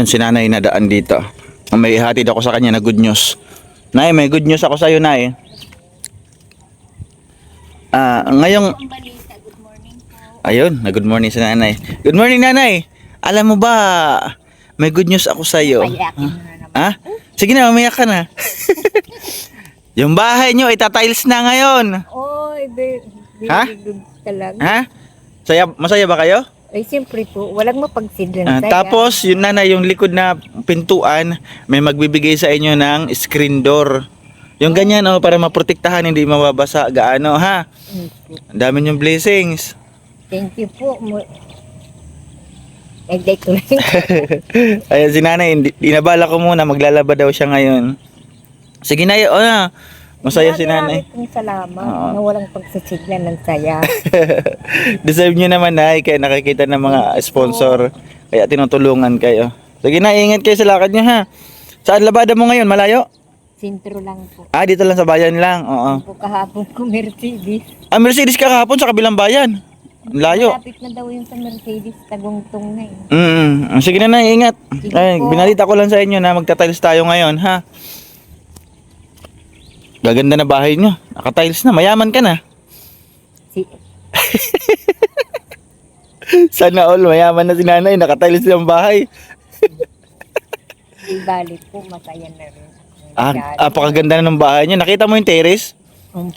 Ayun, si nanay nadaan dito. May ihatid ako sa kanya na good news. Nay, may good news ako sa iyo, nay. Ngayong... Ang balita, good morning po. Ayun, na good morning sa nanay. Good morning, nanay. Alam mo ba, may good news ako sa iyo. Payakin mo na naman. Ha? Sige na, mamaya ka na. Yung bahay nyo, itatiles na ngayon. Oy, Ha? very good talaga. Ha? Masaya ba kayo? Ay, siyempre po, walang mapagsidlan saya. Tapos, yun nanay, yung likod na pintuan, may magbibigay sa inyo ng screen door. Yung ganyan, oh, para maprotektahan, hindi mababasa. Gaano, ha? Ang dami niyong blessings. Thank you po. Nag-date ko lang. Ayan, si nanay, inabala ko muna, maglalaba daw siya ngayon. Sige na, masaya si nanay. Marami pong salamat Oo. na walang pagsisiglan ng saya. Deserve nyo naman, nay, kaya nakikita ng mga sponsor. Kaya tinutulungan kayo. Sige na, ingat kayo sa lakad nyo, ha? Saan labada mo ngayon? Malayo? Sintro lang po. Dito lang sa bayan lang. Oo. Po kahapon ko Mercedes. Mercedes ka kahapon sa kabilang bayan. Ang layo. Malapit na daw yung sa Mercedes, tagungtong na eh. Sige na, ingat. Sige Ay, po. binalita ko lang sa inyo na magta-tiles tayo ngayon, ha? Gaganda na bahay nyo. Naka-tiles na. Mayaman ka na. Sana all, mayaman na si nanay. Naka-tiles na ang bahay. Di balik po, masaya na rin. Apakaganda na ng bahay nyo. Nakita mo yung terrace?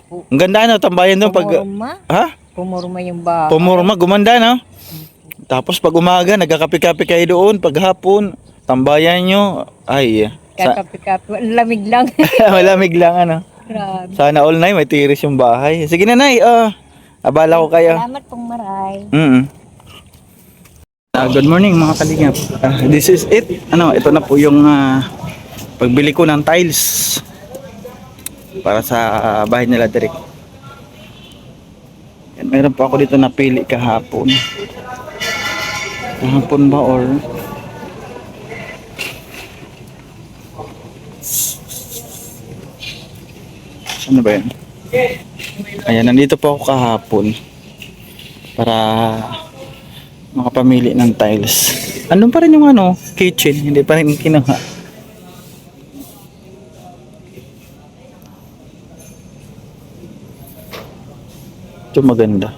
Po. Ang ganda, no? Tambayan doon pag... Pumurma. Ha? Pumurma yung bahay. Pumurma, gumanda, no? Tapos pag umaga, nagkakape-kape kayo doon. Pag hapon, tambayan nyo. Ay, Kakapi-kapi. Ang lamig lang. malamig lang, ano? Grabe. Sana all night, may terrace yung bahay. Sige na, nay. Abala ko kayo. Salamat pong maray. Good morning, mga kalingap. This is it. Ito na po yung pagbili ko ng tiles para sa bahay nila Derek. Meron po ako dito napili kahapon. Kahapon ba or ano ba yan? Ayan, nandito po ako kahapon para makapamili ng tiles. Andun pa rin yung kitchen, hindi pa rin kinuha. Ito maganda.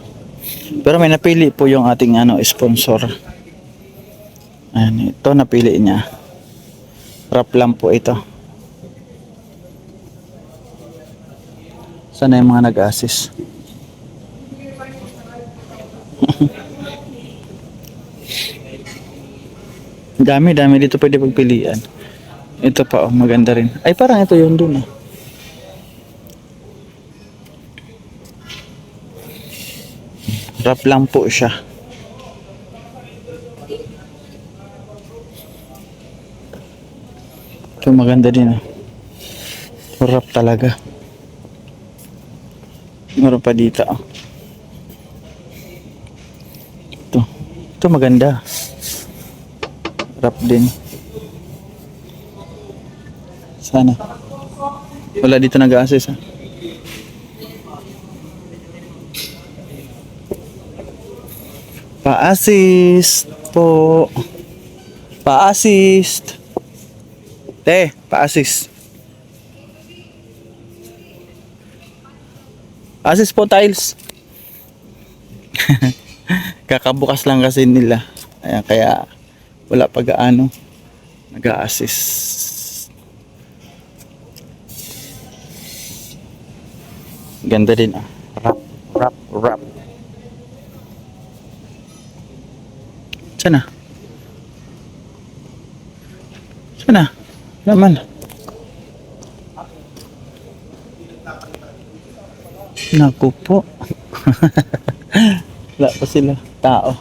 Pero may napili po yung ating sponsor. Ayan, ito napili niya. Wrap lang po ito. Sana yung mga nag-assist. Dami dito pwede pagpilian. Ito pa, maganda rin. Ay, parang ito yung dun. Wrap lang po siya. Ito maganda din. Wrap talaga. Meron pa dito. Ito maganda. Wrap din. Sana. Wala dito nag-assist, ha? Pa-assist po. Pa-assist. Pa-assist. Assist po, tiles. Kakabukas lang kasi nila. Ayan, kaya wala pa gaano nag-a-assist. Ganda din, Wrap. Sana. Naman. Naku po. Wala pa sila tao.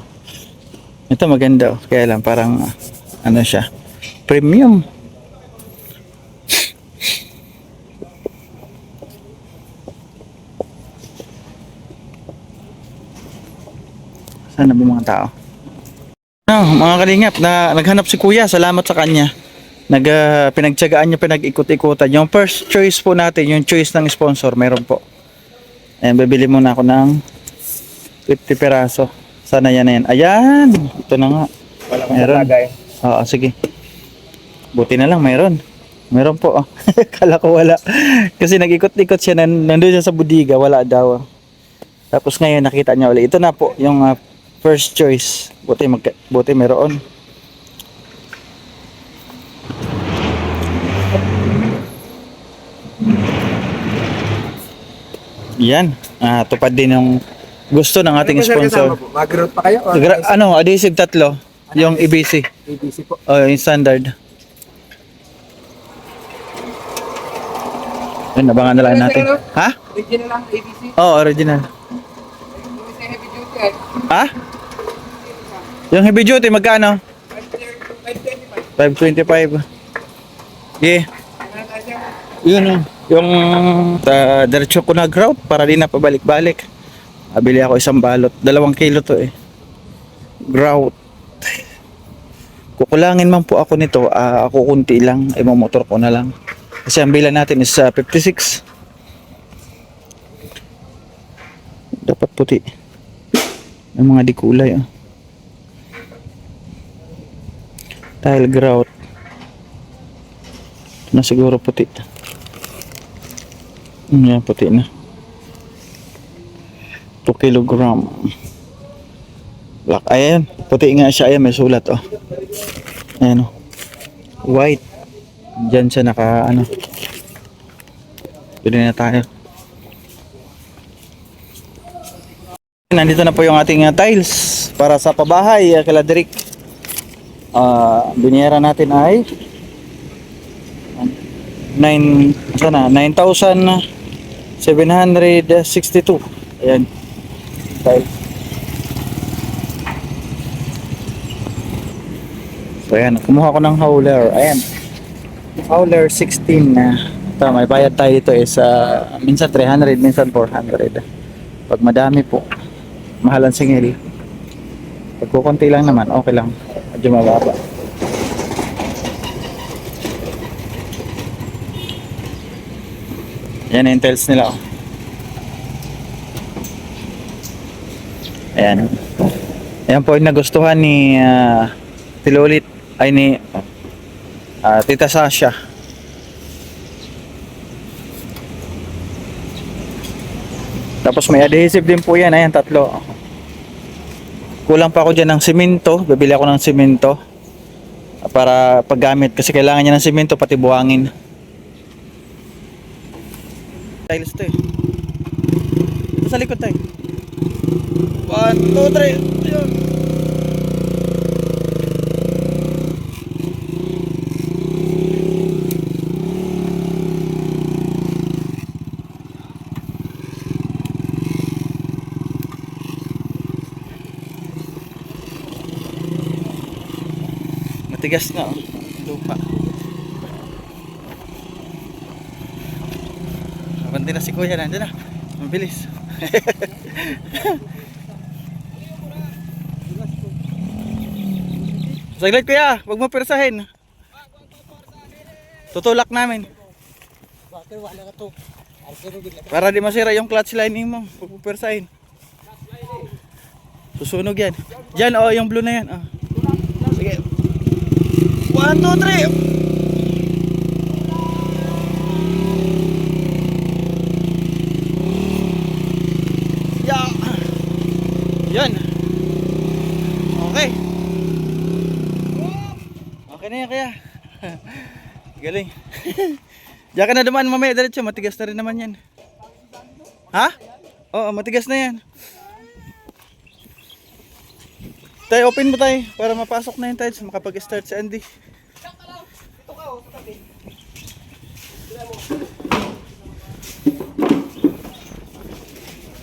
Ito maganda, kaya lang parang siya, premium. Sana ba mga tao? Mga kalingap, naghanap si kuya, salamat sa kanya. Pinagtiyagaan niya, pinag-ikot-ikutan. Yung first choice po natin, yung choice ng sponsor, meron po. Ayan, bibili muna ako ng 50 peraso. Sana yan na yan. Ayan, ito na nga. Meron. Oo, sige. Buti na lang mayroon. Meron po. Oh. Kala ko wala. Kasi nag-ikot-ikot siya. Nandun siya sa budiga. Wala daw. Tapos ngayon nakita niya ulit. Ito na po yung first choice. Buti meron. Yan. Tupad din yung gusto ng ating sponsor. Mag-route pa kayo? Adhesive tatlo. Yung EBC. ABC po. Yung standard. Yun, abangan na lang natin. Ha? Original lang, ABC. Oo, original. Yung sa heavy duty eh. Ha? Yung heavy duty, magkano? 525. Yeah. Yun, yung diretso ko na grout para di na pabalik-balik. Bili ako isang balot. 2 kilo to eh. Grout. Kukulangin man po ako nito. Ako kunti lang. Motor ko na lang. Kasi ang bilan natin is 56. Dapat puti. Yung mga dikulay. Tile grout. Ito na siguro puti. Yan, puti na. 2 kilogram. Black. Ayan. Puti nga siya. Ayan, may sulat. Ayan. White. Diyan siya Pwede na tayo. Nandito na po yung ating tiles para sa pabahay kila Derek. Biniera natin ay 9,762. Ayan. Tiles. So ayan, kumuha ko ng howler. Ayan. Howler 16 na. Ito, may bayad tayo dito is minsan 300, minsan 400. Pag madami po, mahalan singil. Pag kukunti lang naman, okay lang. Medyo mababa. Yan yung tiles nila. Ayan. Ayan po yung nagustuhan ni Tilolit ay ni Tita Sasha. Tapos may adhesive din po yan. Ayan, 3. Kulang pa ako dyan ng simento. Bibili ako ng simento para paggamit kasi kailangan niya ng simento pati buhangin. Tiles to eh. Sa likod tayo. 1, 2, 3. Ayun. Matigas na lupa. Abanti na si Kuya, nandiyan na. Mabilis. Saglit Kuya, wag mo persahin. Tutulak namin. Para di masira yung clutch lining mo. Wag mo persahin. Susunog yan. Diyan yung blue na yan. Sige. 1, 2, 3. Yeah. Yan. Okay. Okay na yan kaya. Galing. Diyan ka na dumaan mamaya diretso. Matigas na rin naman yan. Ha? Oo, matigas na yan. Tayo, open mo tayo para mapasok na yung tiles. Makapag-start si Andy.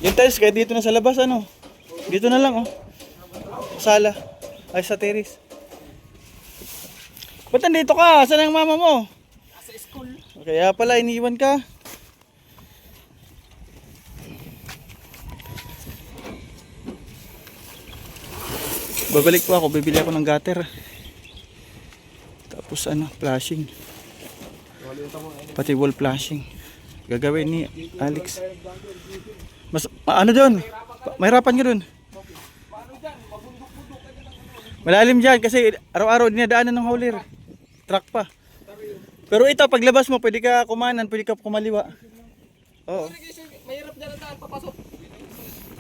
Yung tiles kahit dito na sa labas dito na lang sala ay sa terrace. Ba't nandito ka? Saan ang mama mo? Sa school. Kaya pala iniwan ka. Babalik po ako, bibili ako ng gutter. Tapos flashing. Pati wall flashing. Gagawin ni Alex. Mas doon? Mahirapan ka doon. Malalim dyan kasi araw-araw dinadaanan ng hauler. Truck pa. Pero ito, paglabas mo, pwede ka kumanan, pwede ka kumaliwa. Oo. Mahirap dyan ang daan papasok.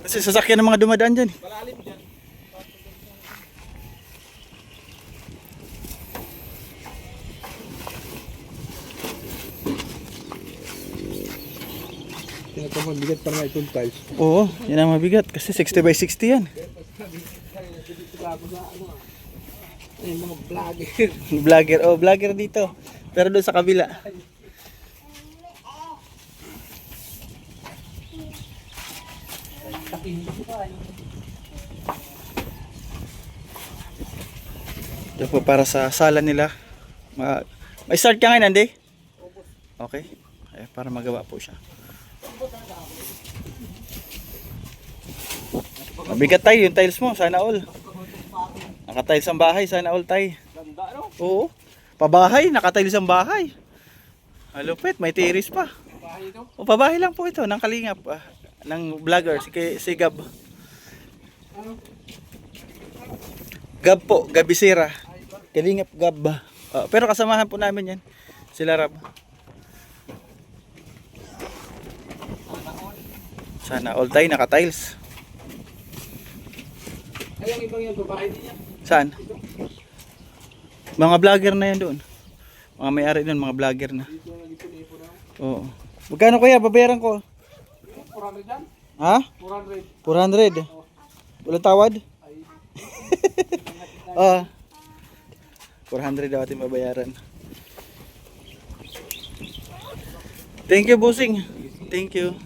Kasi sasakyan ng mga dumadaan dyan. Malalim dyan. Tinatawag bigat pa nga itong tiles. Oo, yan ang mabigat. Kasi 60 by 60 yan. Ayun mga vlogger. Vlogger. Oh, vlogger dito. Pero doon sa kabila. Ito po para sa sala nila. May start ka ngayon, Andy? Okay. Ay, para magawa po siya. Mabigat tayo yung tiles mo, sana all. Naka-tiles ang bahay, sana all tayo. Ganda, no? Oo. Pabahay, naka-tiles ang bahay. Malupit, may tiris pa. Bahay ito. O, pabahay lang po ito, ng kalingap. Ng vlogger, si Gab. Gab po, Gabisira. Kalingap Gab. Pero kasamahan po namin yan. Sila Rab. Sana all tayo naka-tiles. Ay, ang ibang yung babae din yan. Saan? Mga vlogger na yan doon. Mga may-ari doon, mga vlogger na. Dito na nag-ipo na. Oo. Magkano kuya? Babayaran ko. 400 yan? Ha? 400. 400. Walang tawad? Ay, Oo. 400 daw ating babayaran. Thank you, bossing. Thank you.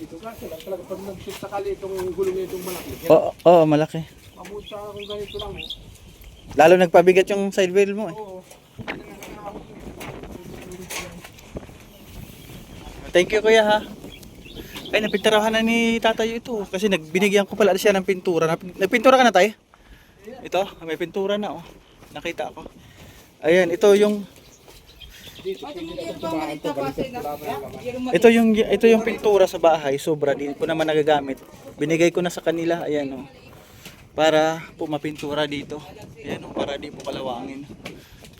dito kasi lang talaga pag nag-shoot sakali itong gulong na itong malaki. Oo, malaki. Mabuta kung ganito lang. Lalo nagpabigat yung side wheel mo eh. Oo. Thank you kuya ha. Ay, napinturahan na ni tatay ito. Kasi binigyan ko pala siya ng pintura. Nagpintura ka na tayo? Ito, may pintura na oh. Nakita ko. Ayan, ito yung ito yung pintura sa bahay, sobra din ko naman nagagamit. Binigay ko na sa kanila, ayan oh. Para po mapintura dito. Ayan oh, para di po kalawangin.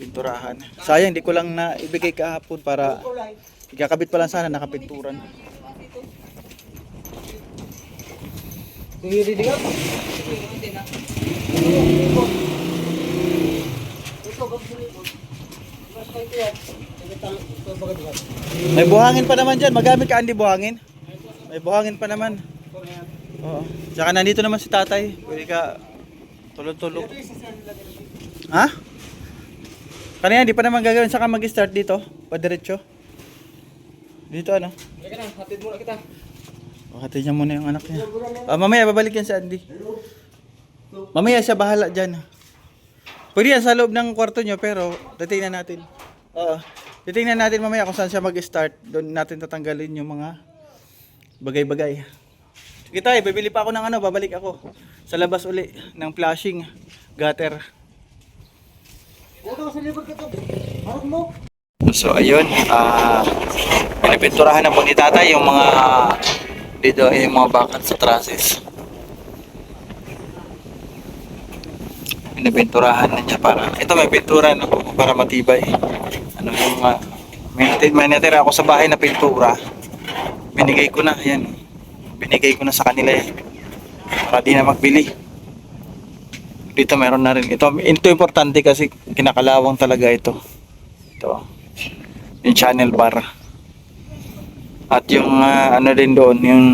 Pinturahan. Sayang di ko lang na ibigay kahapon para ikakabit pa lang sana nakapinturan. May buhangin pa naman dyan. Magamit ka, Andy, buhangin? May buhangin pa naman. Oo. Tsaka nandito naman si tatay. Pwede ka tulog-tulog. Ha? Kanina, di pa naman gagawin. Saka mag-start dito. Padiretso. Dito ano? Teka na, hatid muna kita. Hatid niya muna yung anak niya. Mamaya, babalik yan si Andy. Mamaya siya bahala dyan. Pwede yan sa loob ng kwarto nyo, pero titingnan natin. Oo. Titingnan natin mamaya kung saan siya mag-start. Doon natin tatanggalin yung mga bagay-bagay. Sige tayo, bibili pa ako ng ano, babalik ako. Sa labas uli, ng flashing, gutter. So ayun, pinipinturahan na po ni tatay yung mga dito, yung mga bakat sa trusses. Pinipinturahan na niya para, ito may pintura no, para matibay. Ano yung may natira ako sa bahay na pintura. Binigay ko na, yan. Binigay ko na sa kanila yan. Para di na magbili. Dito meron na rin. Ito importante kasi kinakalawang talaga ito. Ito. Yung channel bar. At yung ano din doon, yung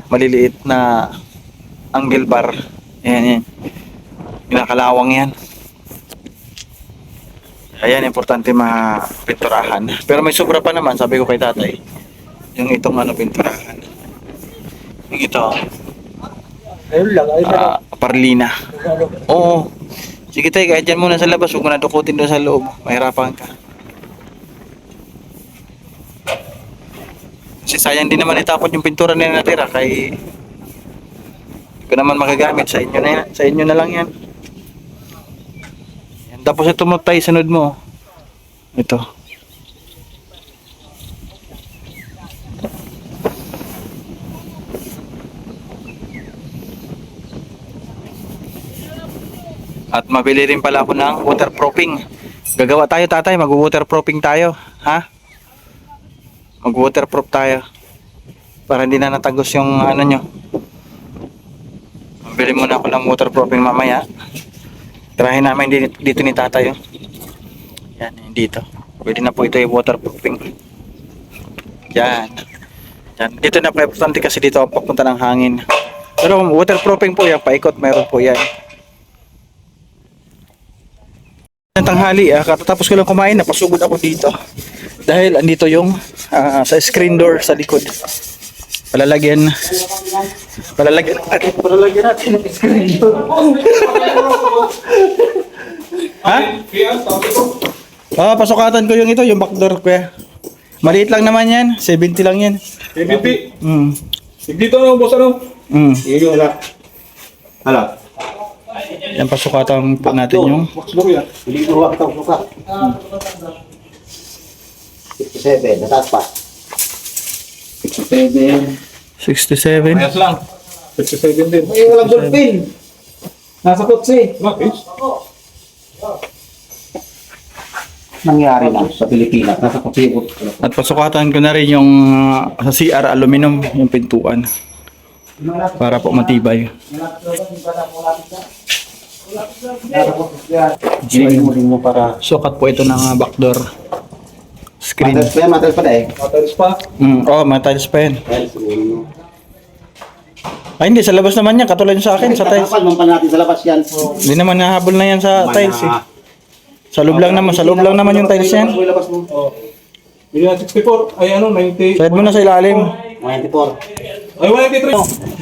maliliit na angle bar. Ayan, yan. Kinakalawang yan. Ayan, importante mapinturahan. Pero may sobra pa naman, sabi ko kay tatay. Yung itong ano, pinturahan. Yung ito. Parlina. Oo. Sige tayo, kahit dyan muna sa labas, huwag mo na dukutin doon sa loob. Mahirapan ka. Kasi sayang din naman itapon yung pintura na natira kay hindi ko naman magagamit sa inyo na yan. Sa inyo na lang yan. Tapos ito mo tayo, sunod mo. Ito. At mabili rin pala ako ng waterproofing. Gagawa tayo, tatay. Mag-waterproofing tayo. Ha? Mag-waterproof tayo. Para hindi na natagos yung ano nyo. Mabili muna ako ng waterproofing mamaya. Tirahin namin dito ni tatay. Oh. Yan, dito. Pwede na po ito yung waterproofing. Yan. Yan. Dito na po importante kasi dito ang papunta ng hangin. Pero waterproofing po yan, paikot meron po yan. Ng tanghali, katatapos ko lang kumain, napasugod ako dito. Dahil andito yung sa screen door sa likod. Palalagyan natin ng screen door. Ha? Pasukatan ko yung ito, yung back door ko. Maliit lang naman yan, 70 lang yan. 70? Dito na, boss, ano? Yun wala. Hala. Yan, pasukatan po natin yung Waxbook yan. Hindi ko huwag itong suka. 67, nataas pa. 67. Ayos lang. 67 din. Ay, walang ballpen. Nasa kotse. Bakit? Nangyari lang sa Pilipinas. Nasa kotse. At pasukatan ko na rin yung sa CR aluminum, yung pintuan. Para po matibay. Ginigin mo para... Sukat po ito ng back door screen. Matalas pa na eh. Matalis pa. Oh, may tiles pa yan. Ay, hindi. Sa labas naman yan. Katulad yung sa akin, sa tiles. Kapal pa natin sa labas yan. Hindi naman nahabol na yan sa tiles eh. Sa loob lang naman. Sa loob lang naman yung tiles yan. Labas mo. Bili na 64. Ay, ano, 90. Side mo na sa ilalim. 94. Ay, 193.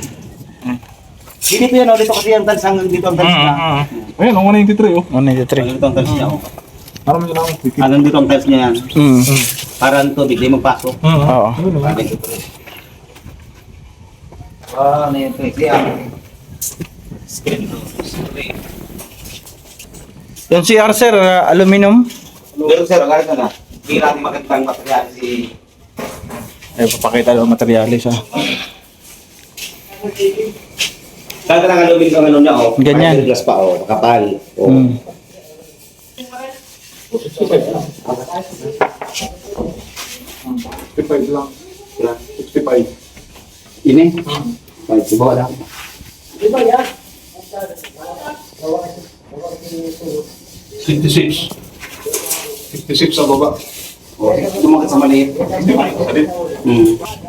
Dito yan, dito kasi yung tiles hanggang dito ang tiles niya. Ayan, ang 193, oh. 193. Dito ang tiles niya. Ano mo yun ako? Hanggang dito ang tiles niya yan. Mm. Para ang tubig, di magpasok. Oo. Ano yun ito? Siya. Yung CR sir, aluminum. Pero sir, ang ganito na. Hindi natin magandang material si... Ay, papakita daw ang materialis ha. Kaya lang alumin ang ano niya, oh. Ganyan. Glass pa, oh. Kapal. Oh. Mm. 65 lang. 65. Ini? Baik, dibawa lang. 66. 66 sa baba. Oh, lumakit sa maliit.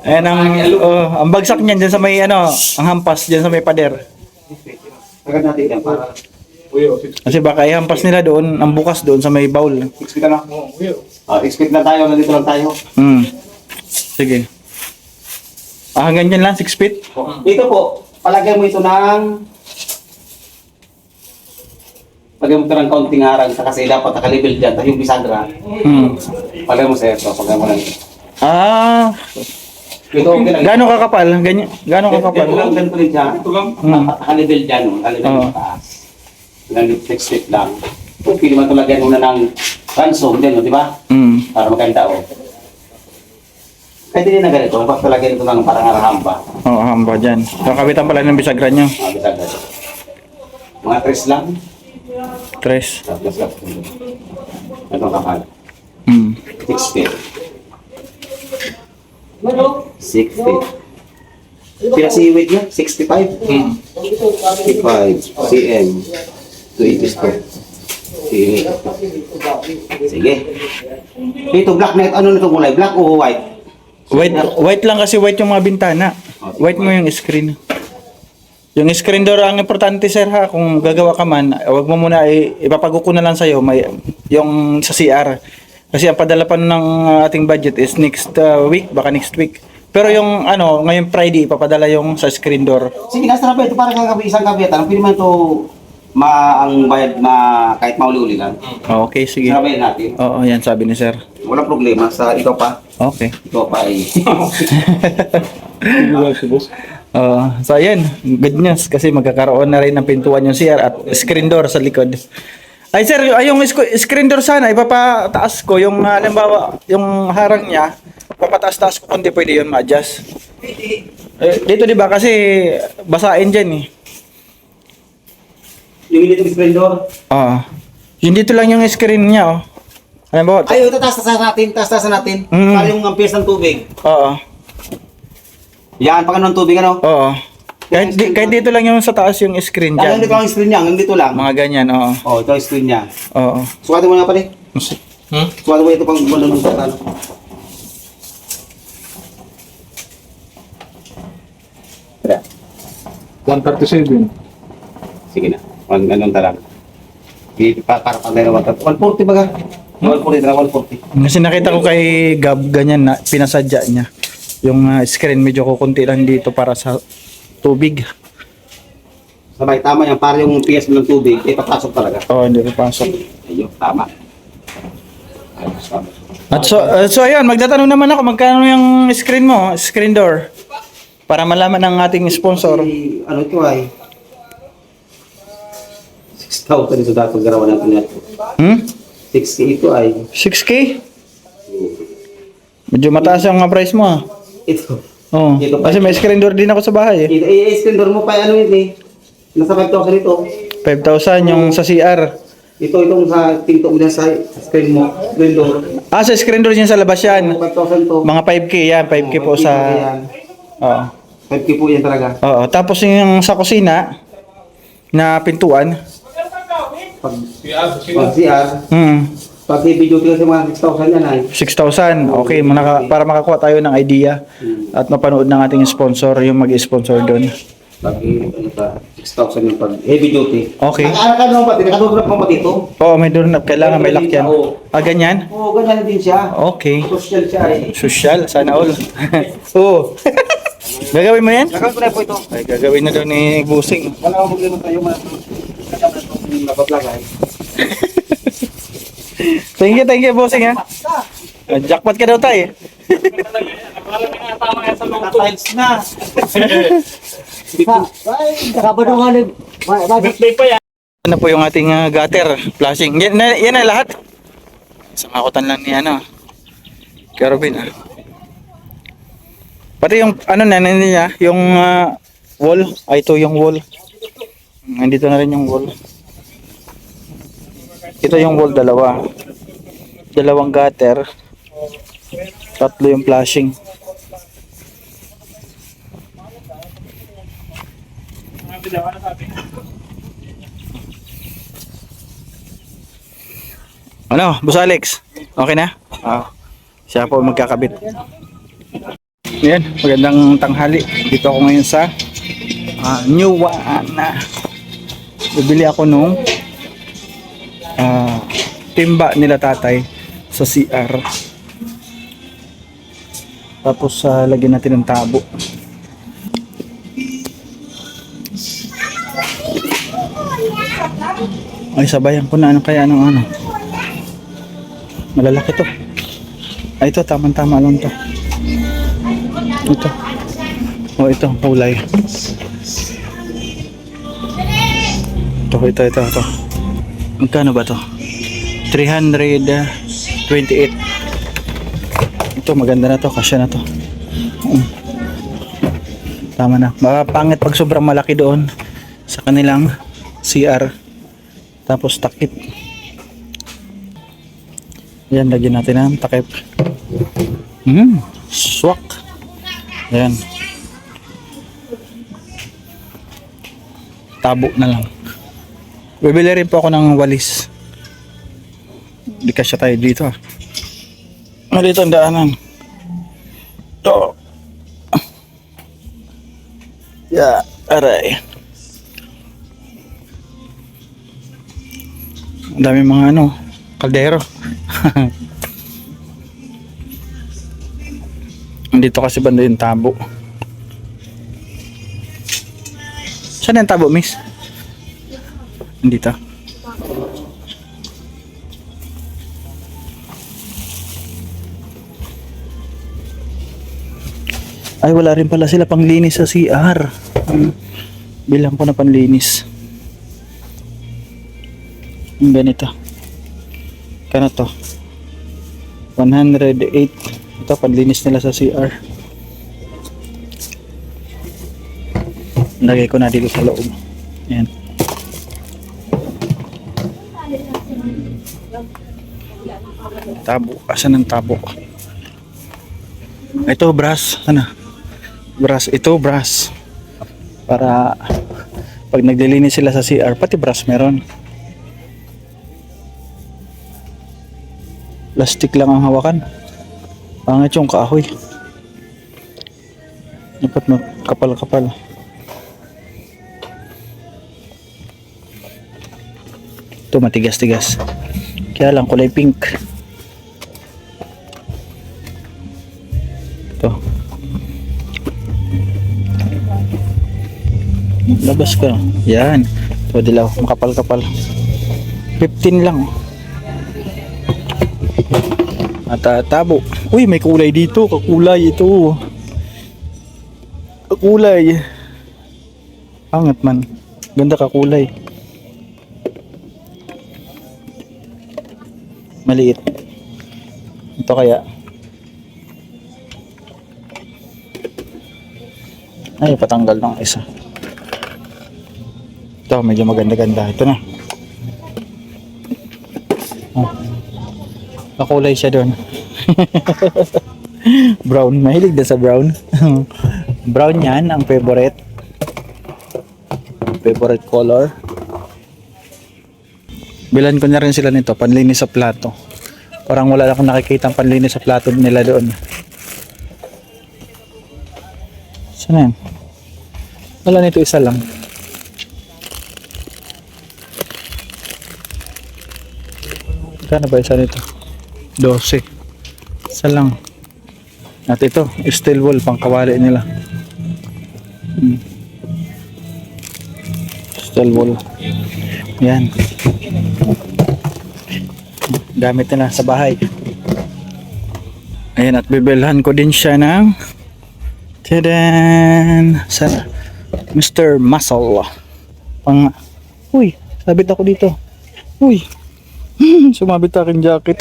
Ayan ang bagsak niyan dyan sa may ano, ang hampas dyan sa may pader. Agad natin yan para... Uy, oh, 60. Kasi baka ihampas nila doon, ang bukas doon sa may bowl. 60 ka na. Oh, uy, oh. Expect na tayo, nandito lang tayo. Sige. Hanggang dyan lang, 6 feet? Dito po, palagay mo ito ng... Palagay mo ito ng kaunting harang sa kasi dapat nakalibel dyan. Tapos yung bisagra, palagay mo sa ito, palagay mo lang ito. Ah, Ito, okay lang. gano'ng kakapal? Gano'ng kakapal? Ito lang, ganito rin siya. Ito lang. Nakalibel dyan, nakalibel Oo. yung taas. Hanggang 6 feet lang. Kung pili mo ito lagyan muna ng ransom din, no, di ba? Para maganda, oh. Kahit hindi na ganito, basta lagyan ito ng parang arahamba. Oo, hamba dyan. Kakabitan pala ng bisagra nyo. Bisagra. Mga 3 lang. 3. Tapos lang. Ito kapal. 6 feet. 6 feet. Pila si weight niya? 65? 65 cm. 280 square. Sige. Ito, black na ito. Ano nito kulay? Black o white? White lang kasi white yung mga bintana. White mo yung screen. Yung screen door ang importante sir ha. Kung gagawa ka man, wag mo muna ipapago ko na lang sa'yo may, yung sa CR. Kasi ang padala pa ng ating budget is next week, baka next week. Pero yung ano, ngayong Friday, ipapadala yung sa screen door. Sige, nasa na ba? Ito parang kagabi, isang kabiatan. Pili man ito ang bayad na kahit mauli-uli lang. Okay, sige. Sarabayan natin. Oo, yan sabi ni sir. Walang problema. Sa ikaw pa. Okay. Ikaw pa ay... So ayan, good news kasi magkakaroon na rin ng pintuan yung CR at screen door sa likod. Ay sir, ay yung screen door sana ipapataas ko yung halimbawa yung harang niya, papataas-taas ko kung di pwede yun ma-adjust. Dito di ba kasi basain diyan eh. Yung hindi itong splendor. Oo. Yung dito lang yung screen niya, oh. Alam mo? Ay, ito, taas-taasan natin. Mm. Para yung amperes ng tubig. Oo. Yan, pag ng tubig, ano? Oo. Kahit dito lang yung sa taas yung screen Hanggang dyan. dito lang yung screen niya, hanggang dito lang. Mga ganyan, oo. Oh, ito yung screen niya. Oo. Sukatin mo nga pala. Sukatin mo ito pang bulong sa talo. 137. Sige na. Ganun talaga. Para pantay na 140 baga. 140 na 140. Kasi nakita ko kay Gab ganyan na pinasadya niya. Yung screen medyo kukunti lang dito para sa tubig. Sabay, tama yan. Para yung PS mo ng tubig, papasok talaga. Oo, hindi papasok. Ayun, tama. Ayos, tama. At so ayun, magtatanong naman ako magkano yung screen mo, screen door. Para malaman ng ating sponsor. Ano ito ay? 6,000 ito dapat garawan natin yan. 6K ito ay. 6K? Medyo mataas ang price mo, ah. Ito. Oo. Ito pa. Kasi may screen door din ako sa bahay, eh. I-screen door mo pa ano yun eh. Nasa 5,000 ito. 5,000 yung sa CR. Itong sa pinto mo dyan sa screen mo. Screen door. Ah, sa screen door yan sa labas yan. 5,000 to. Mga 5K yan, 5K po sa... Oo. 5K po yan talaga. Oo. Tapos yung sa kusina, na pintuan. Pag CR. Pag video kasi mga 6,000 yan ay. 6,000. Okay, para makakuha tayo ng idea at mapanood ng ating sponsor, yung mag-sponsor doon. Pag ano ka, 6,000 yung pag heavy duty. Okay. Nakakano mo ba? Nakadobra pa mo dito? Oo, may doorknob. Kailangan may lock yan. Ah, ganyan? Oo, ganyan din siya. Okay. Social siya eh. Social, sana all. Oo. Gagawin mo yan? Gagawin ko na po ito. Ay, gagawin na daw ni Busing. Wala akong problema tayo. Kasama na itong napaplagay. Thank you, Busing, ha? Jackpot ka daw tayo. Naka-tiles na. Ano po yung ating gutter flashing? Yan na lahat. Sangakutan lang ni ano. Kerobin, ah. Pati yung ano na niya, yung wall. Ay, ito yung wall. Nandito na rin yung wall. Ito yung wall, dalawa. Dalawang gutter. Tatlo yung flashing. Ano, Boss Alex? Okay na? Siya po magkakabit. Yan, magandang tanghali. Dito ako ngayon sa New Waana. Bibili ako nung timba nila tatay sa CR. Tapos lagyan natin ng tabo. Ay, sabayan ko na ano kaya ano. Malalaki to. Ay, ito, tama-tama lang to. Ito. Oh, ito, kulay. Ito. Magkano ba to? 328. Ito, maganda na to. Kasya na to. Tama na. Baka pangit pag sobrang malaki doon sa kanilang CR. Tapos takip. Yan, lagyan natin ng takip. Swak. Ayan. Tabo na lang. Bibili rin po ako ng walis. Hindi kasya tayo dito. Dito ang daanan. Ito. Yeah, aray. Ang dami mga ano, kaldero. Dito kasi banda yung tabo. Saan yung tabo, miss? Dito. Ay, wala rin pala sila panglinis sa CR. Bilang ko na panlinis. Yung ganito. Kano to? 108. Ito, panlinis nila sa CR. Lagay ko na dito sa loob. Ayan. Tabo. Asan ang tabo? Ito, brass. Ano? Brass. Ito, brass. Para pag naglilinis sila sa CR, pati brass meron. Plastic lang ang hawakan. Pangit yung kahoy. Dapat kapal-kapal. Ito matigas-tigas. Kaya lang kulay pink. Ito. Labas ka. Yan. Ito dilaw. Makapal-kapal. 15 lang. At tabo. Uy, may kulay dito. Kakulay ito. Kakulay. Angat man. Ganda kakulay. Maliit. Ito kaya. Ay, patanggal ng isa. Ito, medyo maganda-ganda. Ito na. Oh. Kakulay siya doon. Brown. Mahilig na sa brown. Brown yan, ang favorite. Favorite color. Bilan ko na rin sila nito, panlinis sa plato. Parang wala akong nakikita ang panlinis sa plato nila doon. Saan na yan? Wala nito, isa lang. Kano ba isa nito? 12. Isa lang. At ito, steel wool, pangkawali nila. Steel wool. Yan. Gamit nila sa bahay. Ayan, at bibilhan ko din siya ng tadan! Sana? Mr. Muscle. Pang... Uy, sabit ako dito. Uy! Sumabit aking jacket.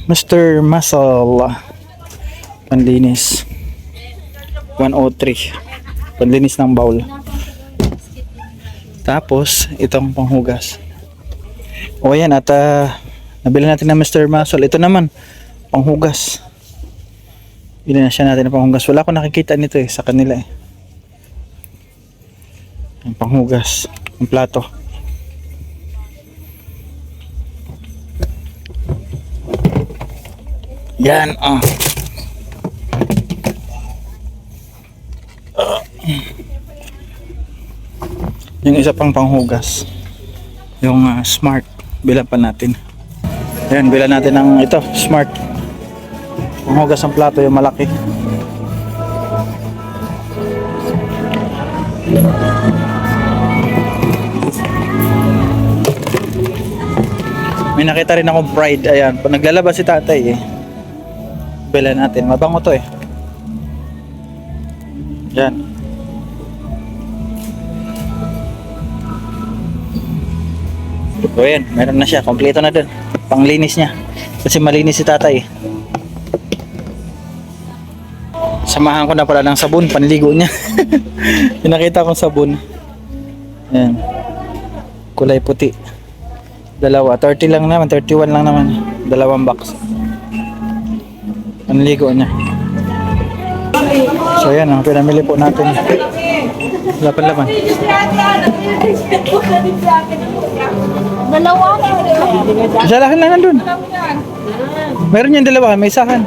Mr. Muscle. Panlinis. 103. Panlinis ng bowl. Tapos, itong panghugas. O yan, at nabili natin na Mr. Muscle. Ito naman, panghugas. Bili na siya natin ng panghugas. Wala ko nakikita nito sa kanila Ang panghugas. Ang plato. Yan, yung isa pang panghugas. Yung smart. Bilan pa natin. Ayan, bilan natin ng ito, smart. Panghugas ng plato, yung malaki. May nakita rin akong Pride. Ayan, pag naglalaba si tatay bilan natin. Mabango to Yan. So yan, meron na siya. Kompleto na dun. Panglinis niya. Kasi malinis si tatay. Samahan ko na pala ng sabon. Panligo niya. Pinakita kong sabon. Yan. Kulay puti. Dalawa. 30 lang naman. 31 lang naman. Dalawang box. Panligo niya. So yan, ang pinamili po natin. Lapan-lapan. Dalawa na. Isalahan lang nandun. Meron yung dalawa, may isahan.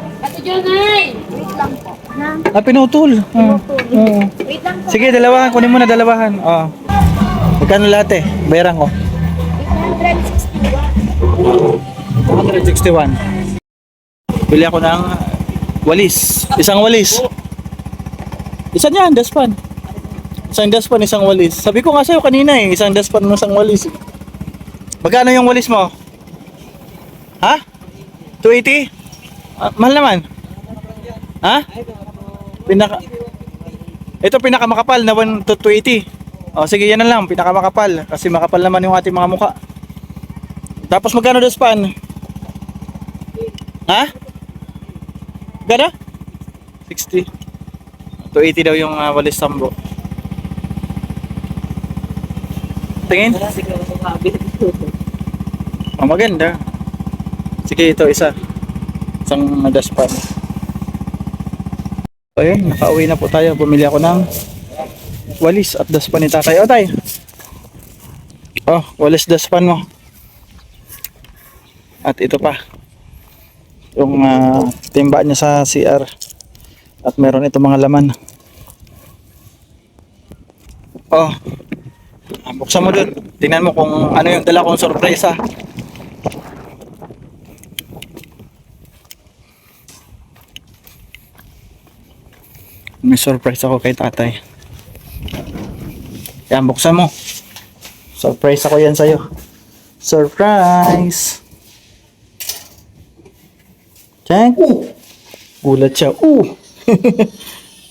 Pinutol. Wait lang po. Sige, dalawahan. Kunin mo na dalawahan. Magkano lahat bayaran ko? 161. Bili ako ng walis. Isang walis. Isa niyan, daspan. Isang daspan, isang walis. Sabi ko nga sa'yo kanina isang daspan, isang walis. Magkano yung walis mo? Ha? 280? Mahal naman. Ha? Ito pinakamakapal na 280. Sige, yan na lang, pinakamakapal. Kasi makapal naman yung ating mga mukha. Tapos magkano daspan? Ha? Gana? 60. 280 daw yung walis sambo. Tingin? Oh, maganda. Sige, ito isa. Isang dustpan. Ayun, nakauwi na po tayo. Bumili ako ng walis at dustpan ni tatay. O, tay. Oh, walis dustpan mo. At ito pa. Yung timba niya sa CR. At meron ito mga laman. Oh. Buksan mo dun. Tingnan mo kung ano yung dala kong sorpresa. May surprise ako kay tatay. Yan, buksan mo. Surprise ako yan sa'yo. Surprise! Check. Gulat siya.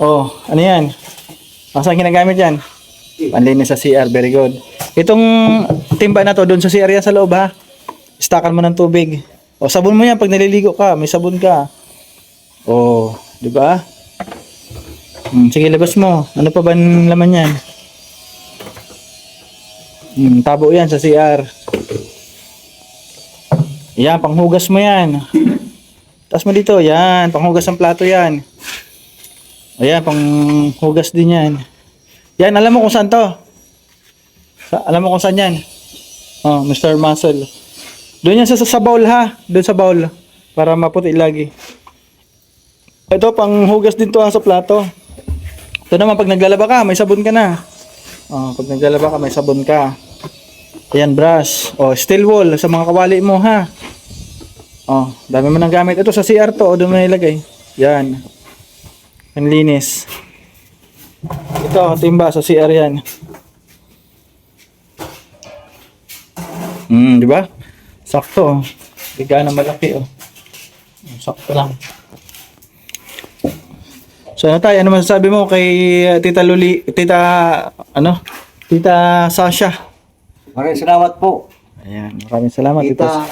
Oh, ano yan? Saan ginagamit yan? Panlinis sa CR. Very good. Itong timba na to, doon sa CR yan sa loob ha. Stakan mo ng tubig. O, sabon mo yan pag naliligo ka. May sabon ka. Oh, di ba? Sige, labas mo. Ano pa ba ang laman yan? Tabo yan sa CR. Yan, panghugas mo yan. Taas mo dito, yan. Panghugas ng plato yan. Ayan, panghugas din yan. Yan, alam mo kung saan to? Alam mo kung saan yan? Oh, Mr. Muscle. Doon yan sa bowl ha. Doon sa bowl. Para maputi lagi. Ito, panghugas din to ha, sa plato. Ito naman, pag naglalaba ka, may sabon ka na. Oh, pag naglalaba ka, may sabon ka. Ayan, brush. Oh, steel wool sa mga kawali mo, ha. Oh, dami mo nang gamit. Ito sa CR to, doon mo nilagay. Yan. Panlinis. Ito, timba sa CR yan. Di ba? Sakto. Biga na malaki, oh. Sakto lang. So ano tayo, ano masasabi mo kay Tita Luli, Tita Sasha? Maraming salamat po. Ayan, maraming salamat Tita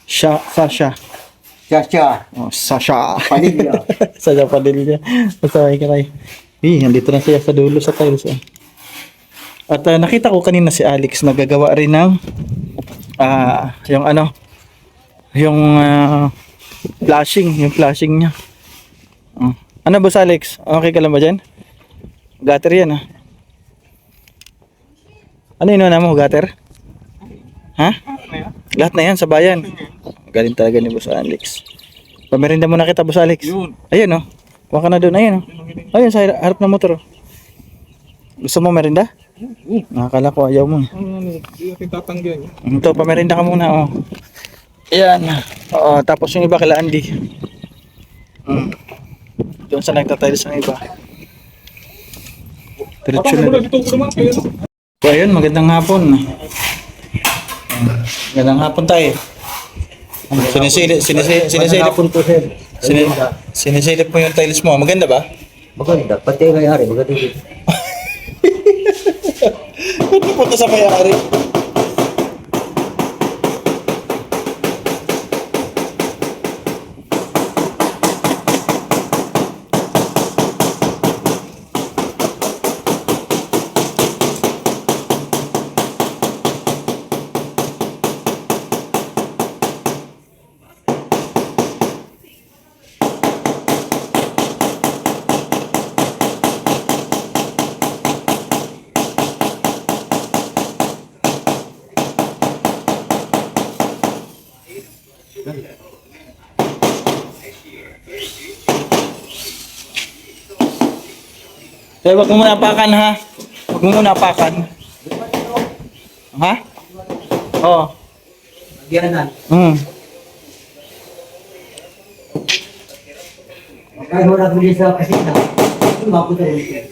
Sasha. Sasha Oh, Sasha. Padilla. Sasha Padilla. Masaway ka tayo. Nandito na siya sa dulo sa tiles. At nakita ko kanina si Alex nagagawa rin ng yung flashing niya. Ano boss Alex? Okay ka lang ba dyan? Gutter yan ha? Ano yun na mo? Gutter? Ha? Lahat na yan sa bayan. Galing talaga ni boss Alex. Pamerinda mo na kita boss Alex. Ayun o. Kuha ka na doon. Ayun o. Ayun sa harap ng motor. Gusto mo merinda? Nakakala ko ayaw mo. Ito, pamerinda ka muna. Ayan. Tapos yung iba kila Andy. Doon sa nagtatiles ang iba. Diretso na. So ayun, magandang hapon. Magandang hapon tayo. Sinisilip mo yung tiles mo. Maganda ba? Maganda. Pati yung may-ari. Maganda dito. Ba't napunta sa may-ari? Kaya wag mo muna apakan ha. Wag mo muna apakan. Ha? Oo. Nagyanan. Kaya wala ko din sa kasita. Mapunta rin siya.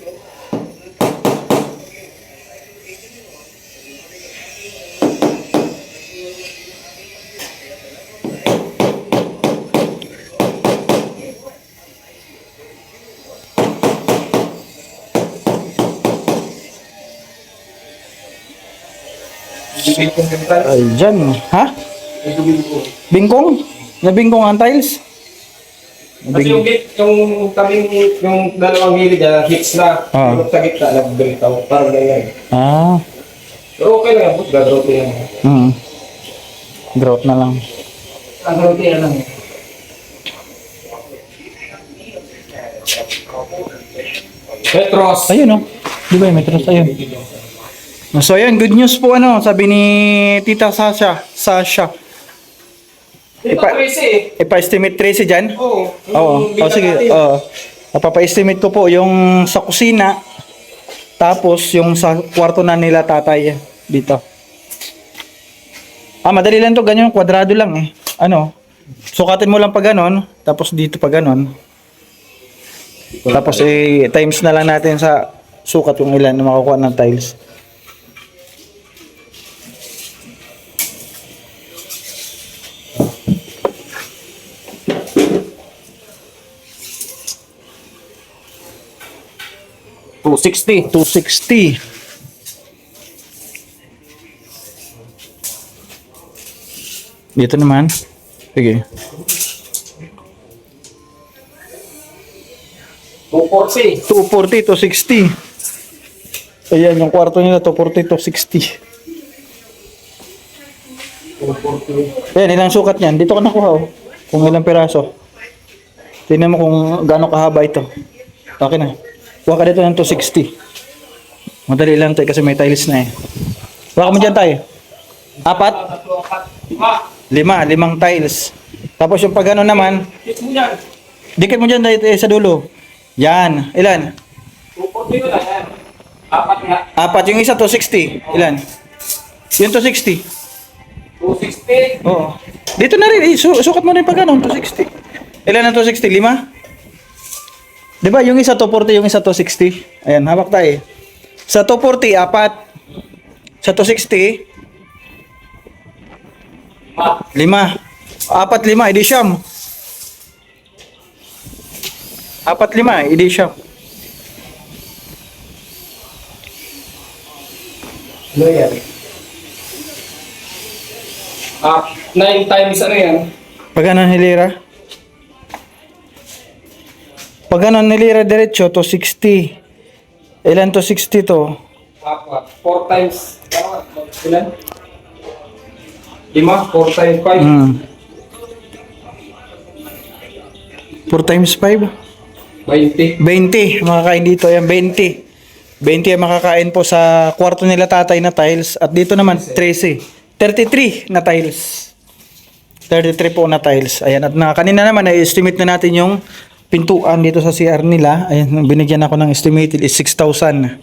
Ay, dyan. Ha? Bingkong? Nabingkong ang tiles? Kasi yung gate, yung tabing, yung dalawang gilid na hits na, yung sa gitna, nagbalitaw, parang ganyan. Ah. Pero okay lang yan, boss, gagawin yan. Growth na lang. Ang routine lang. Petros. Ayun oh. Di ba yung metros? Ayun. So ayun, good news po ano, sabi ni Tita Sasha. Ito, Tracy. Ipa-estimate 13 dyan? Oo. Oo. Oh, sige. Oo. Papa-estimate ko po yung sa kusina, tapos yung sa kwarto na nila tatay dito. Madali lang to, ganyan, kwadrado lang eh. Ano? Sukatin mo lang pa ganon, tapos dito pa ganon. Tapos times na lang natin sa sukat yung ilan na makukuha ng tiles. $260. Dito naman. Sige. 240. 240 to 60. Ayan, yung kwarto nila 240 to 60. Ayan, ilang sukat niyan. Dito ka nakuha oh. Kung ilang piraso. Tingnan mo kung gaano kahaba ito. Okay na. Kuha ka dito ng 260. Madali lang tayo kasi may tiles na eh. Kuha ka mo dyan tayo. 4? 5 tiles. Tapos yung pag ano naman, Hit mo yan. dikit mo dyan dahil sa dulo. Yan. Ilan? 240 yun lang yan. 4 nga. 4. Yung isa 260. Ilan? Yung 260. 260. Oo. Dito na rin. Sukat mo rin pag ano, 260. Ilan ang 260? 5? Diba? Yung isa 240, yung isa 260. Ayan, hawak tayo. Sa 240, 4. Sa 260, 5. 4, 5, edi siyam. 4, 5, edi siyam. Ano yan? 9 times ano yan? Pag ano nilira? Pag ano nilira diretso, to 60. Ilan to 60 to? 4 times. Ilan? 5, 4 times 5. 4 times 5? 20. 20. Makakain dito. Ayan, 20. 20 ang makakain po sa kwarto nila tatay na tiles. At dito naman, 13. 33 na tiles. 33 po na tiles. Ayan. At kanina naman, i-estimate na natin yung pintuan dito sa CR nila. Ayan, binigyan ako ng estimated is 6,000.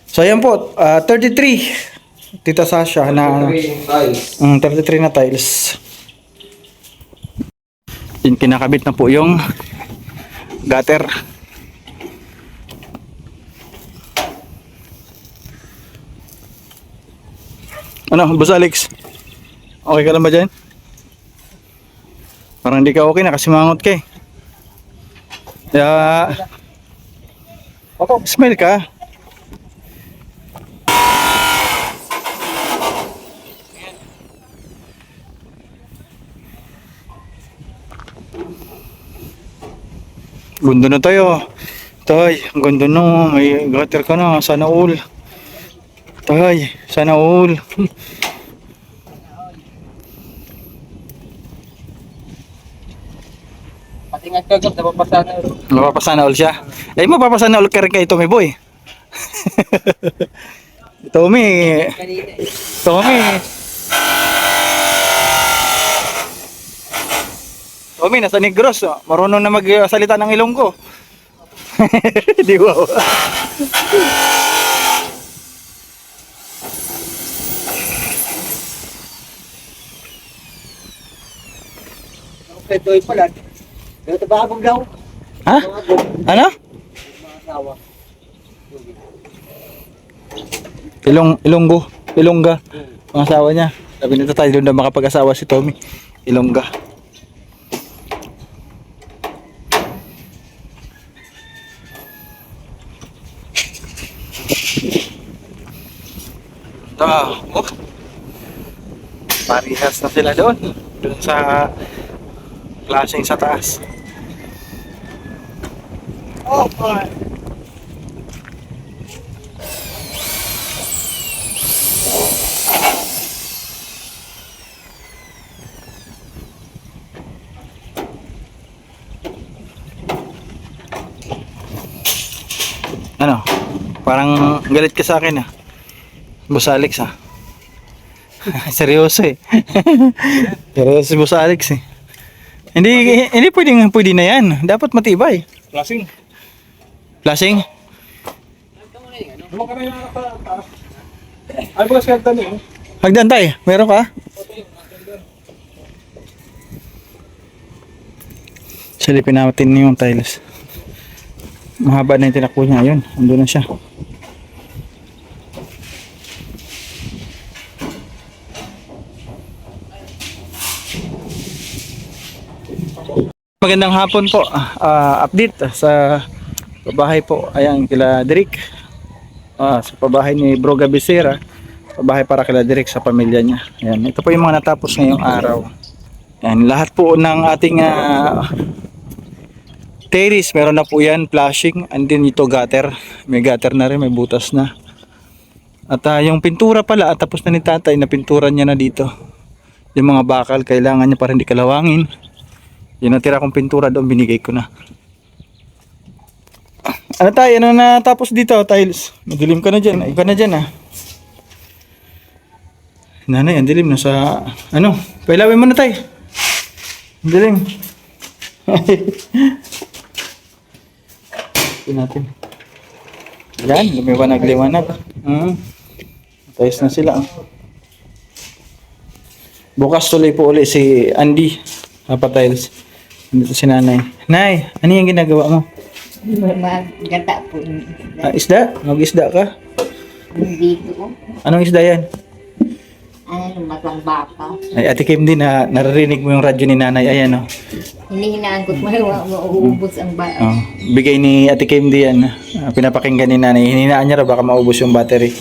So, ayan po. 33. Tita Sasha na 33 na tiles. Yung kinakabit na po yung gutter. Ano, Boss Alex? Okay ka lang ba dyan? Parang hindi ka okay na kasi mangot ka eh. Kaya... smell ka. Gundo na tayo. Tay, ang gundo na. May gutter ka na. Sana all. Tay, sana all. Patingan ka agad, napapasana. Mapapasana all siya. Eh, mapapasana all ka rin kay Tommy Boy. Tommy. Tommy. Tommy, nasa Negros. Marunong na magsalita ng Ilonggo. Di ba? Ito ay pala. Ito ba abog daw? Ha? Ano? Ilonggo. Ilongga. Ang asawa niya. Sabi nito tayo doon na makapag-asawa si Tommy. Ilongga. Oh. Parehas na sila doon. Doon sa klaseng sa taas. Oh, boy. Ano? Parang galit ka sa akin ah. Boss Alex ah. Seryoso eh. Seryoso si Boss Alex eh. Hindi pwede na yan. Dapat matibay. Klaseng. Lasing? Ano ka na yung taas? Ay, bukas ka tayo. Hagdan tayo. Meron ka? Silipin natin yung tiles. Mahaba na yung tinakbo niya. Ayun, andun na siya. Magandang hapon po. Update sa pabahay po. Ayan, kila Derek. Sa pabahay ni Broga Becerra. Pabahay para kila Derek sa pamilya niya. Ayan, ito po yung mga natapos ngayong araw. Ayan, lahat po ng ating terrace, meron na po yan, flashing. And then ito gutter. May gutter na rin, may butas na. At yung pintura pala, tapos na ni tatay, na pintura niya na dito. Yung mga bakal, kailangan niya para hindi kalawangin. Yung natira kong pintura doon, binigay ko na. Ano tayo? Ano na tapos dito, tiles? Madilim ka na dyan. Iba na dyan ah. Nanay, ang dilim na sa... Ano? Pailawin mo na tayo. Ang dilim. Ito natin. Yan, lumiwanag-liwanag. Tiles na sila. Bukas tuloy po ulit si Andy. Tiles. Dito si nanay. Nay, ano yung ginagawa mo? Maganda po. Isda? Mag-isda ka? Dito. Anong isda yan? Ano, matang baka. Ay, Ate Kim din, naririnig mo yung radyo ni nanay. Ayan, oh. Hindi hinaanggot mo, mauubos ang baka. Oh, bigay ni Ate Kim din yan. Pinapakinggan ni nanay. Hininaan niya raw baka maubos yung battery.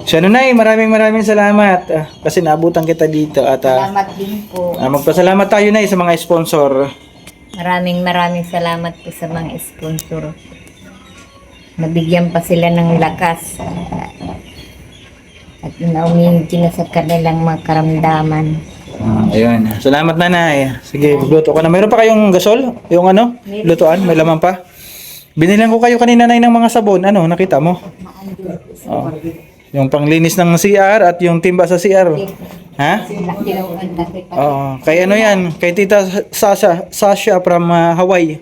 So ano nay, maraming salamat. Kasi naabutan kita dito. At Salamat din po. magpasalamat tayo nay sa mga sponsor. Maraming salamat po sa mga sponsor. Nabigyan pa sila ng lakas. At nauminti na sa kanilang mga karamdaman. Ayun. Salamat nanay. Sige, magluto ko na. Mayroon pa kayong gasol? Yung ano? Lutuan? May laman pa? Binilang ko kayo kanina nay ng mga sabon. Ano? Nakita mo? Oh. Yung panglinis ng CR at yung timba sa CR. Ha? Oo. Kay ano yan? Kay Tita Sasha from Hawaii.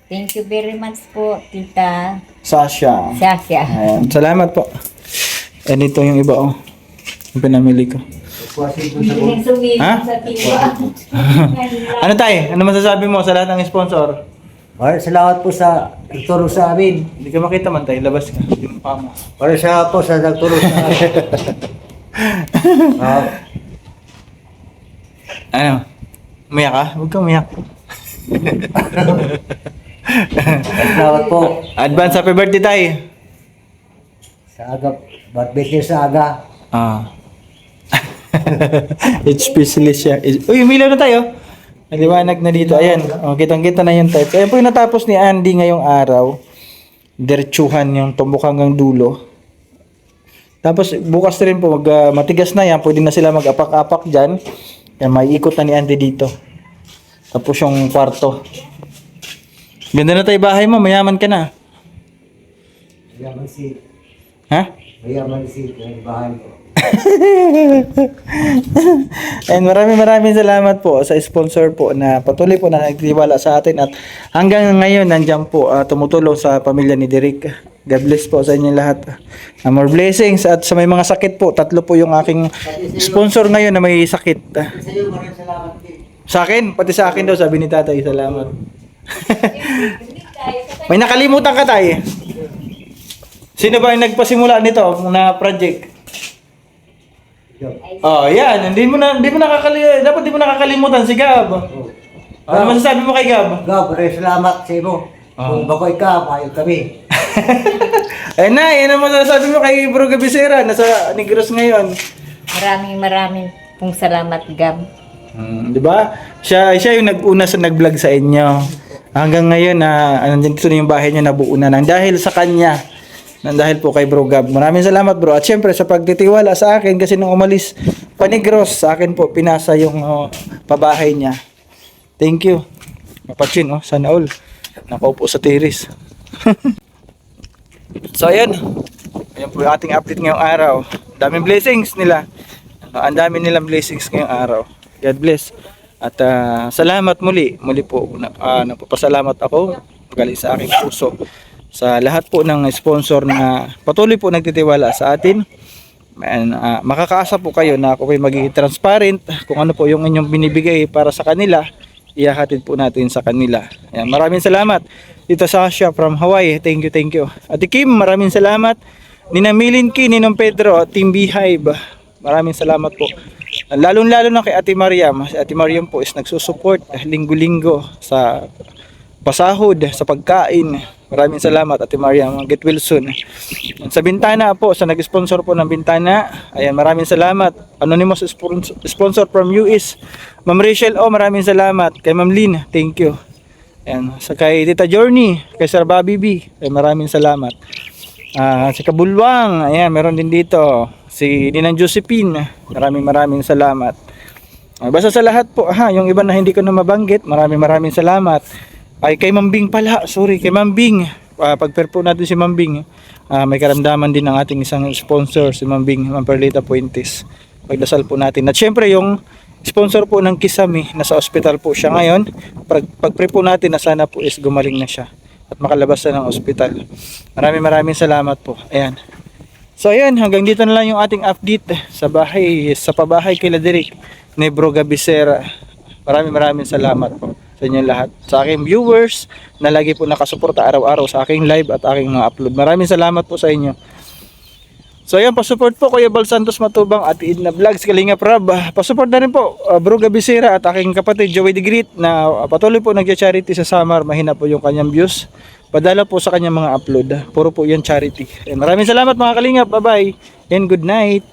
Thank you very much po, Tita Sasha. Sasha. Ayan. Salamat po. And ito yung iba oh. Yung pinamili ko. Ha? Ano tayo? Ano masasabi mo sa lahat ng sponsor? Salamat po sa nagtulong sa amin. Hindi ka makita man tayo. Labas ka. Yung mukha mo. Salamat po sa nagtulong sa amin. Ano? Umiyak ka? Huwag kang umiyak. Salamat po. Advance happy birthday tayo. Sa aga, birthday sa aga. HP siya. Uy, umilaw na tayo. Maliwanag na dito. Ayan. Kitang-kita na yung type. Ayan po yung natapos ni Andy ngayong araw. Diretsuhan yung tumbok hanggang dulo. Tapos bukas na rin po, matigas na yan. Pwede na sila mag-apak-apak dyan. Yan, may ikot na ni Andy dito. Tapos yung kwarto. Ganda na tayo bahay mo. Mayaman ka na. Mayaman si, Ha? mayaman si bahay ko. And maraming salamat po sa sponsor po na patuloy po na nagtiwala sa atin at hanggang ngayon nandiyan po tumutulong sa pamilya ni Derek. God bless po sa inyo lahat. More blessings at sa may mga sakit po, 3 po yung aking sponsor ngayon na may sakit. Sa iyo, maraming salamat din. Sa akin, pati sa akin daw sabi ni tatay, salamat. May nakalimutan ka tayo. Sino ba yung nagpasimula nito na project? Oh, yan. Hindi mo nakakalimutan. Dapat di mo nakakalimutan si Gab. Ano masasabi mo kay Gab? Gab, maraming salamat sa iyo. Kung bagoy ka, payag kami. Eh nay, ano masasabi mo kay Broga Becerra? Nasa Negros ngayon. Maraming pong salamat, Gab. Di ba? Siya yung nag-una sa nag-vlog sa inyo. Hanggang ngayon nandito na yung bahay niya, nabuo na nang dahil sa kanya. Nang dahil po kay Bro Gab. Maraming salamat bro. At syempre sa pagtitiwala sa akin kasi nung umalis pa Negros, sa akin po pinasa yung pabahay niya. Thank you. Mapatsin, sana all. Nakaupo sa terrace. So ayan. Ayan po yung ating update ngayong araw. Daming blessings nila. Ang dami nilang blessings ngayong araw. God bless. At salamat muli. Muli po, napapasalamat ako galing sa aking puso sa lahat po ng sponsor na patuloy po nagtitiwala sa atin. And, makakaasa po kayo na ako ay magiging transparent kung ano po yung inyong binibigay para sa kanila, ihahatid po natin sa kanila. Ayan, maraming salamat. Tita Sasha from Hawaii, thank you. Ate Kim, maraming salamat. Nina Milinki, Ninong Pedro, Team Beehive, maraming salamat po. Lalo na kay Ate Mariam. Si Ate Mariam po is nagsusupport linggo-linggo sa pasahod, sa pagkain. Maraming salamat Ate Mariam. Get well soon. Sa Bintana po, sa nag-sponsor po ng Bintana, ayan, maraming salamat. Anonymous sponsor from US, Ma'am Rachel, maraming salamat. Kay Ma'am Lynn, thank you. Ayan, sa kay Tita Journey, kay Sir Bobby B, maraming salamat. Si Kabulwang, ayan, meron din dito. Si Ninang Josephine, maraming salamat. Basta sa lahat po, yung iba na hindi ko na mabanggit, maraming salamat. Ay, kay Mambing pala, sorry, kay Mambing. Pag-pair po natin si Mambing. May karamdaman din ng ating isang sponsor, si Mambing, Ma'am Perlita Puentes. Pagdasal po natin. At syempre, yung sponsor po ng Kisame, nasa ospital po siya ngayon. Pag-pray po natin na sana po is gumaling na siya at makalabas na ng ospital. Maraming salamat po. Ayan. So ayan, hanggang dito na lang yung ating update sa pabahay kay Derek Nebro Gabisera. Maraming salamat po sa inyo lahat. Sa aking viewers na lagi po nakasuporta araw-araw sa aking live at aking mga upload. Maraming salamat po sa inyo. So ayan, pasupport po Kuya Bal Santos Matubang at Idna Vlogs, Kalinga Prab. Pasupport na rin po Bro Gabisera at aking kapatid Joey the Great na patuloy po nagja-charity sa Samar. Mahina po yung kanyang views. Padala po sa kanyang mga upload. Puro po yan charity. Maraming salamat mga Kalingap. Bye bye and good night.